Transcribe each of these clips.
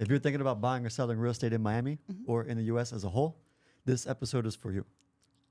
If you're thinking about buying or selling real estate in Miami or in the U.S. as a whole, this episode is for you.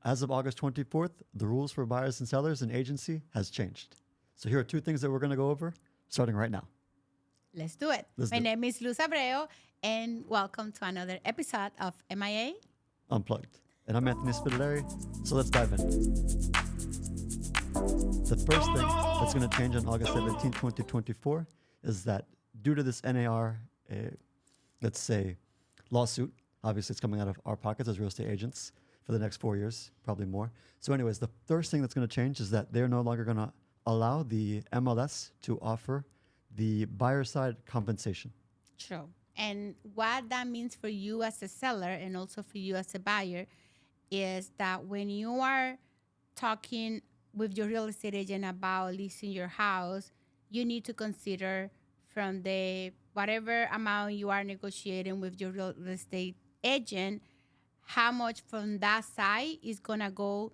As of August 24th, the rules for buyers and sellers and agency has changed. So here are two things that we're going to go over starting right now. Let's do it. My name is Luz Abreu, and welcome to another episode of MIA Unplugged. And I'm Anthony Spitaleri, so let's dive in. The first thing that's going to change on August 17, 2024 is that due to this NAR, let's say, lawsuit, obviously it's coming out of our pockets as real estate agents for the next 4 years, probably more. So anyways, the first thing that's going to change is that they're no longer going to allow the MLS to offer the buyer side compensation. True. And what that means for you as a seller and also for you as a buyer is that when you are talking with your real estate agent about leasing your house, you need to consider from the whatever amount you are negotiating with your real estate agent, how much from that side is going to go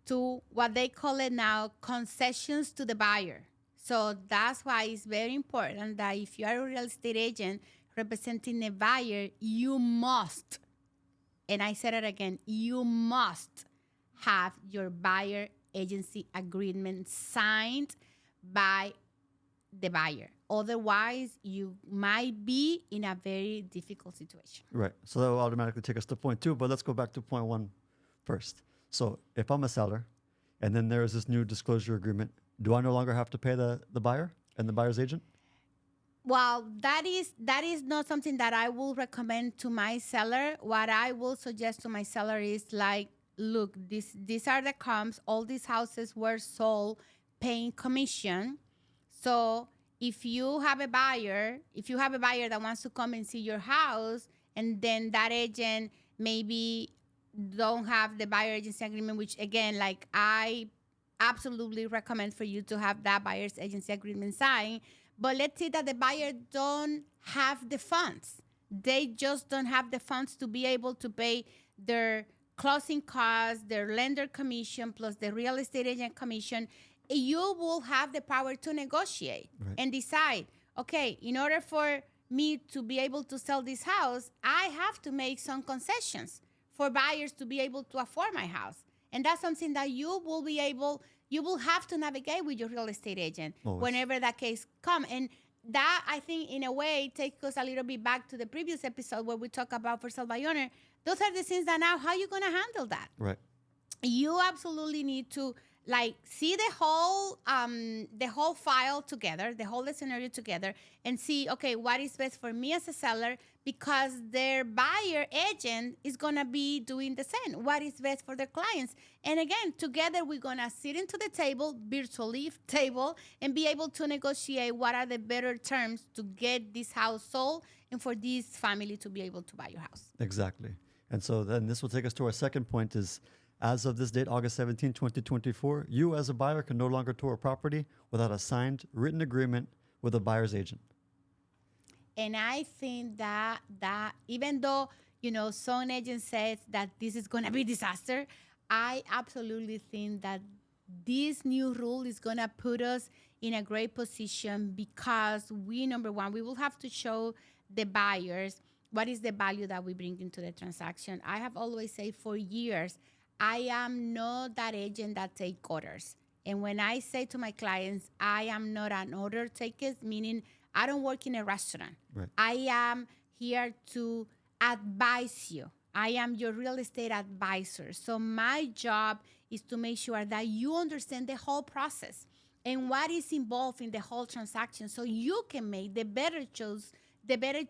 to what they call it now, concessions to the buyer. So that's why it's very important that if you are a real estate agent representing a buyer, you must, and I said it again, you must have your buyer agency agreement signed by the buyer. Otherwise, you might be in a very difficult situation. Right. So that will automatically take us to point two, but let's go back to point one first. So if I'm a seller and then there is this new disclosure agreement, do I no longer have to pay the buyer and the buyer's agent? Well, that is not something that I will recommend to my seller. What I will suggest to my seller is like, look, these are the comps. All these houses were sold paying commission. So if you have a buyer that wants to come and see your house, and then that agent maybe don't have the buyer agency agreement, which again, like I absolutely recommend for you to have that buyer's agency agreement signed. But let's say that the buyer don't have the funds. They just don't have the funds to be able to pay their closing costs, their lender commission, plus the real estate agent commission. You will have the power to negotiate and decide, okay, in order for me to be able to sell this house, I have to make some concessions for buyers to be able to afford my house. And that's something that you will have to navigate with your real estate agent whenever that case comes. And that, I think, in a way, takes us a little bit back to the previous episode where we talk about for sale by owner. Those are the things that now, how are you going to handle that? Right. You absolutely need to see the whole file together, the whole scenario together, and see, okay, what is best for me as a seller, because their buyer agent is going to be doing the same. What is best for their clients? And again, together we're going to sit into the table, virtually table, and be able to negotiate what are the better terms to get this house sold and for this family to be able to buy your house. Exactly. And so then this will take us to our second point is, as of this date, August 17, 2024, you as a buyer can no longer tour a property without a signed written agreement with a buyer's agent. And I think that even though, some agent says that this is going to be a disaster, I absolutely think that this new rule is going to put us in a great position because number one, we will have to show the buyers what is the value that we bring into the transaction. I have always said for years, I am not that agent that take orders. And when I say to my clients, I am not an order taker, meaning I don't work in a restaurant. Right. I am here to advise you. I am your real estate advisor. So my job is to make sure that you understand the whole process and what is involved in the whole transaction so you can make the better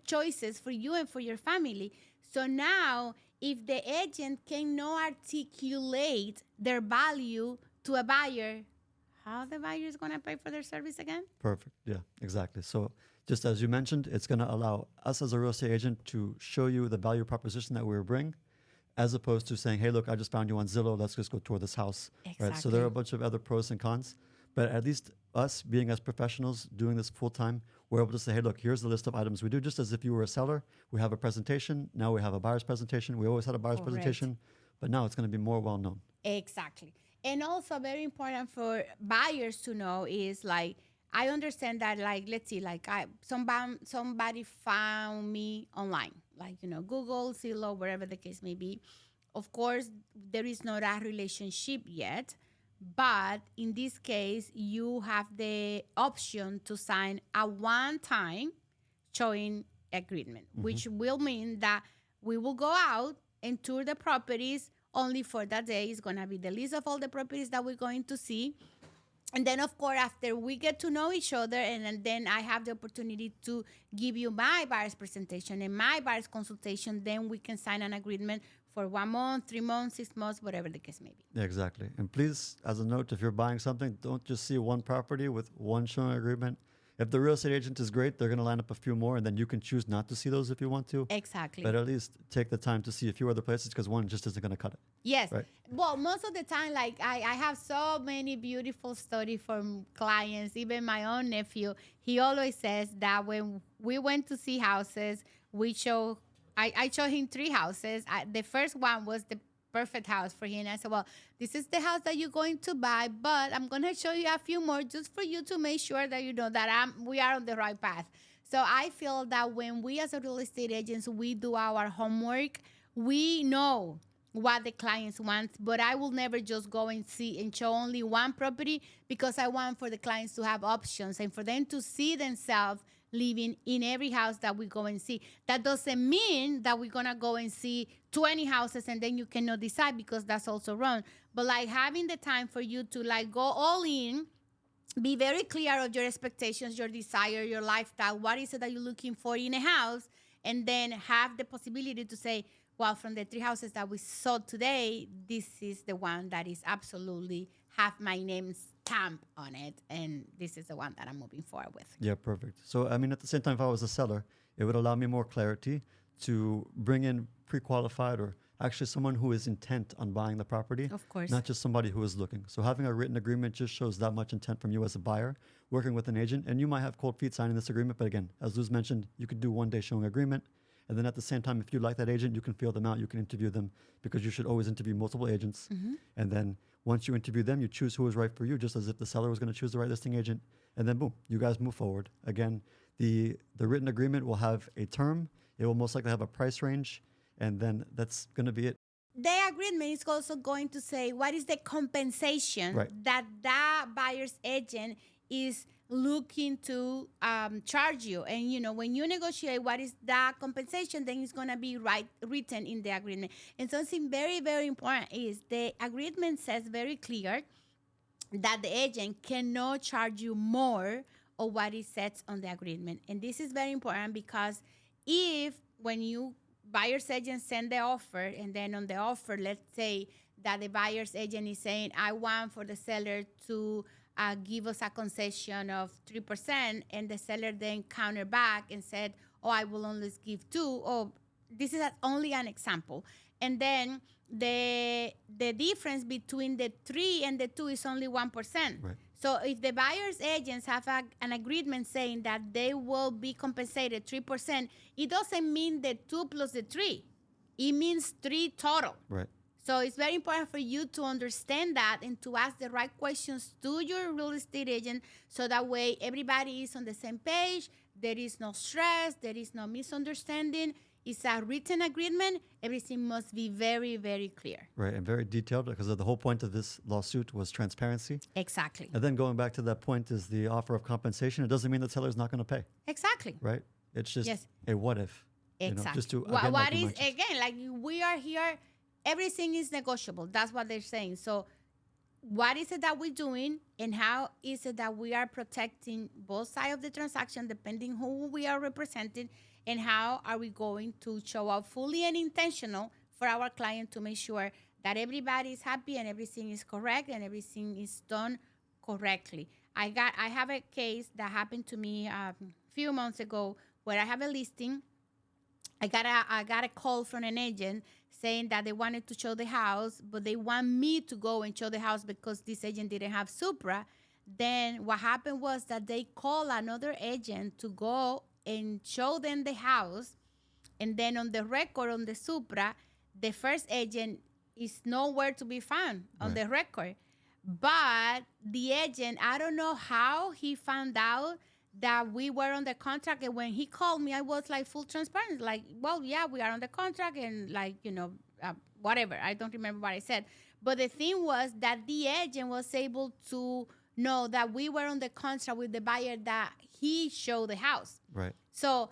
choices for you and for your family. So now, if the agent cannot articulate their value to a buyer, how the buyer is going to pay for their service again? Perfect. Yeah, exactly. So just as you mentioned, it's going to allow us as a real estate agent to show you the value proposition that we bring, as opposed to saying, hey, look, I just found you on Zillow. Let's just go tour this house. Exactly. Right? So there are a bunch of other pros and cons. But at least us being as professionals doing this full time, we're able to say, hey, look, here's the list of items we do. Just as if you were a seller, we have a presentation. Now we have a buyer's presentation. We always had a buyer's presentation, but now it's going to be more well known. Exactly. And also very important for buyers to know is like, I understand that, like, let's see, like, somebody found me online, like, Google, Zillow, wherever the case may be. Of course, there is not a relationship yet, but in this case, you have the option to sign a one-time showing agreement, which will mean that we will go out and tour the properties only for that day. It's going to be the list of all the properties that we're going to see. And then, of course, after we get to know each other, and then I have the opportunity to give you my buyer's presentation and my buyer's consultation, then we can sign an agreement for 1 month, 3 months, 6 months, whatever the case may be. Yeah, exactly. And please, as a note, if you're buying something, don't just see one property with one showing agreement. If the real estate agent is great, they're going to line up a few more, and then you can choose not to see those if you want to. Exactly. But at least take the time to see a few other places, because one just isn't going to cut it. Yes. Right. Well, most of the time, like I have so many beautiful stories from clients. Even my own nephew, he always says that when we went to see houses, I showed him 3 houses. The first one was the perfect house for him. I said, well, this is the house that you're going to buy, but I'm going to show you a few more just for you to make sure that you know that we are on the right path. So I feel that when we as a real estate agents, we do our homework, we know what the clients want, but I will never just go and see and show only one property, because I want for the clients to have options and for them to see themselves living in every house that we go and see. That doesn't mean that we're gonna go and see 20 houses and then you cannot decide, because that's also wrong. But like having the time for you to like go all in, be very clear of your expectations, your desire, your lifestyle, what is it that you're looking for in a house, and then have the possibility to say, well, from the 3 houses that we saw today, this is the one that is absolutely have my name stamp on it, and this is the one that I'm moving forward with. Yeah, perfect. So, I mean, at the same time, if I was a seller, it would allow me more clarity to bring in pre-qualified, or actually someone who is intent on buying the property. Of course. Not just somebody who is looking. So having a written agreement just shows that much intent from you as a buyer, working with an agent. And you might have cold feet signing this agreement, but again, as Luz mentioned, you could do 1 day showing agreement. And then at the same time, if you like that agent, you can feel them out, you can interview them, because you should always interview multiple agents. And then once you interview them, you choose who is right for you, just as if the seller was going to choose the right listing agent. And then boom, you guys move forward. Again, the written agreement will have a term. It will most likely have a price range. And then that's going to be it. The agreement is also going to say what is the compensation Right. that buyer's agent is looking to charge you. And, when you negotiate what is that compensation, then it's going to be written in the agreement. And something very, very important is the agreement says very clear that the agent cannot charge you more of what is set on the agreement. And this is very important, because if when you buyer's agent send the offer, and then on the offer, let's say that the buyer's agent is saying, I want for the seller to give us a concession of 3%, and the seller then counter back and said, oh, I will only give 2. Oh, this is only an example. And then the difference between the 3 and the 2 is only 1%. Right. So if the buyer's agents have an agreement saying that they will be compensated 3%, it doesn't mean the 2 plus the 3. It means 3 total. Right. So it's very important for you to understand that and to ask the right questions to your real estate agent, so that way everybody is on the same page. There is no stress. There is no misunderstanding. It's a written agreement. Everything must be very, very clear. Right. And very detailed, because the whole point of this lawsuit was transparency. Exactly. And then going back to that point is the offer of compensation. It doesn't mean the seller is not going to pay. Exactly. Right. It's just Yes. a what if. Exactly. Just to, What again, like you is, mentioned. again, like we are here, everything is negotiable. That's what they're saying. So what is it that we're doing, and how is it that we are protecting both sides of the transaction, depending who we are representing, and how are we going to show up fully and intentional for our client to make sure that everybody is happy and everything is correct and everything is done correctly. I have a case that happened to me a few months ago, where I have a listing. I got a call from an agent saying that they wanted to show the house, but they want me to go and show the house because this agent didn't have Supra. Then what happened was that they called another agent to go and show them the house. And then on the record on the Supra, the first agent is nowhere to be found on Right. the record. But the agent, I don't know how he found out that we were on the contract. And when he called me, I was like full transparent. Like, well, yeah, we are on the contract and like, whatever. I don't remember what I said. But the thing was that the agent was able to know that we were on the contract with the buyer that he showed the house. Right. So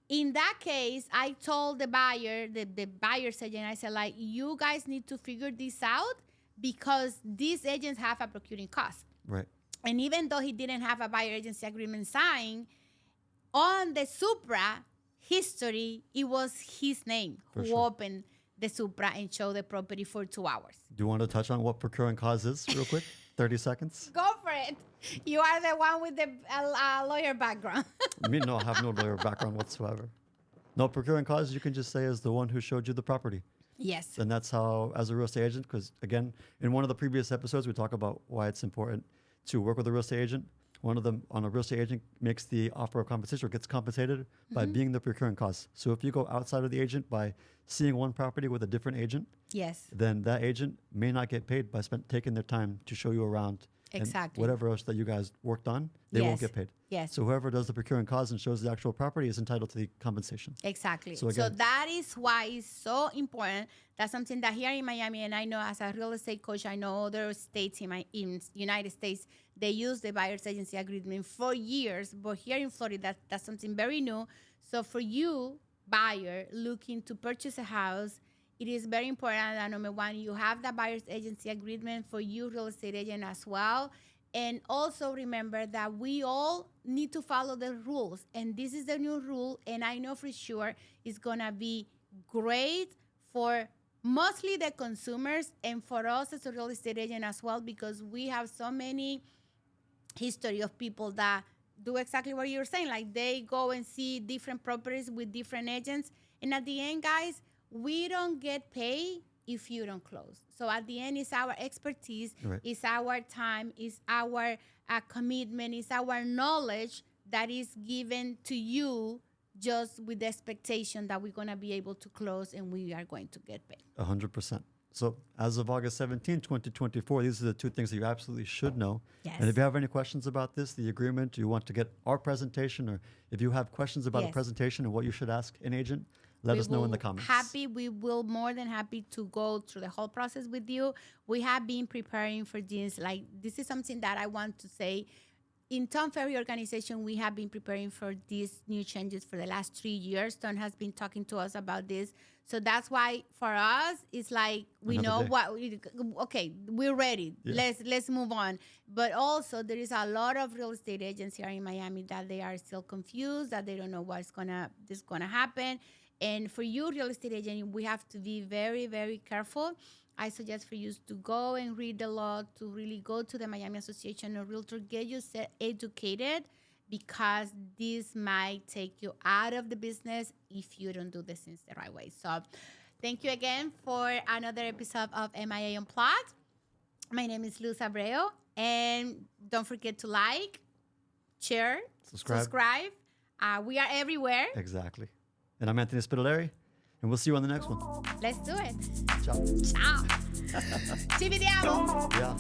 in that case, I told the buyer, the buyer's agent, I said, like, you guys need to figure this out because these agents have a procuring cost. Right. And even though he didn't have a buyer agency agreement signed, on the Supra history, it was his name For who sure. opened the Supra and showed the property for 2 hours. Do you want to touch on what procuring cause is real quick? 30 seconds. Go for it. You are the one with the lawyer background. Me, no, I have no lawyer background whatsoever. No, procuring cause, you can just say is the one who showed you the property. Yes. And that's how, as a real estate agent, because again, in one of the previous episodes, we talk about why it's important to work with a real estate agent. One of them on a real estate agent makes the offer of compensation or gets compensated by being the procuring cause. So if you go outside of the agent by seeing one property with a different agent, Yes. then that agent may not get paid by taking their time to show you around. And Exactly. whatever else that you guys worked on, they won't Yes. get paid. Yes. So whoever does the procuring cause and shows the actual property is entitled to the compensation. Exactly. So So again- that is why it's so important. That's something that here in Miami, and I know as a real estate coach, I know other states in United States, they use the buyer's agency agreement for years. But here in Florida, that's something very new. So for you, buyer, looking to purchase a house, it is very important that number one, you have the buyer's agency agreement for you, real estate agent as well. And also remember that we all need to follow the rules. And this is the new rule. And I know for sure it's going to be great for mostly the consumers and for us as a real estate agent as well, because we have so many history of people that do exactly what you're saying. Like they go and see different properties with different agents. And at the end, guys, we don't get paid if you don't close. So at the end, it's our expertise, Right. it's our time, it's our commitment, it's our knowledge that is given to you just with the expectation that we're going to be able to close and we are going to get paid. 100%. So as of August 17, 2024, these are the two things that you absolutely should know. Yes. And if you have any questions about this, the agreement, you want to get our presentation, or if you have questions about Yes. a presentation and what you should ask an agent, let us know in the comments. We will more than happy to go through the whole process with you. We have been preparing for this. Like, this is something that I want to say. In Tom Ferry organization, we have been preparing for these new changes for the last 3 years. Tom has been talking to us about this. So that's why for us, it's like we Another know day. okay, we're ready. Yeah. Let's move on. But also there is a lot of real estate agents here in Miami that they are still confused, that they don't know what's gonna happen. And for you, real estate agent, we have to be very, very careful. I suggest for you to go and read the law, to really go to the Miami Association of Realtors, get yourself educated, because this might take you out of the business if you don't do the things the right way. So thank you again for another episode of MIA Unplugged. My name is Luz Abreu, and don't forget to like, share, subscribe. We are everywhere. Exactly. And I'm Anthony Spitaleri, and we'll see you on the next one. Let's do it. Ciao. Ciao. Ci vediamo. Yeah.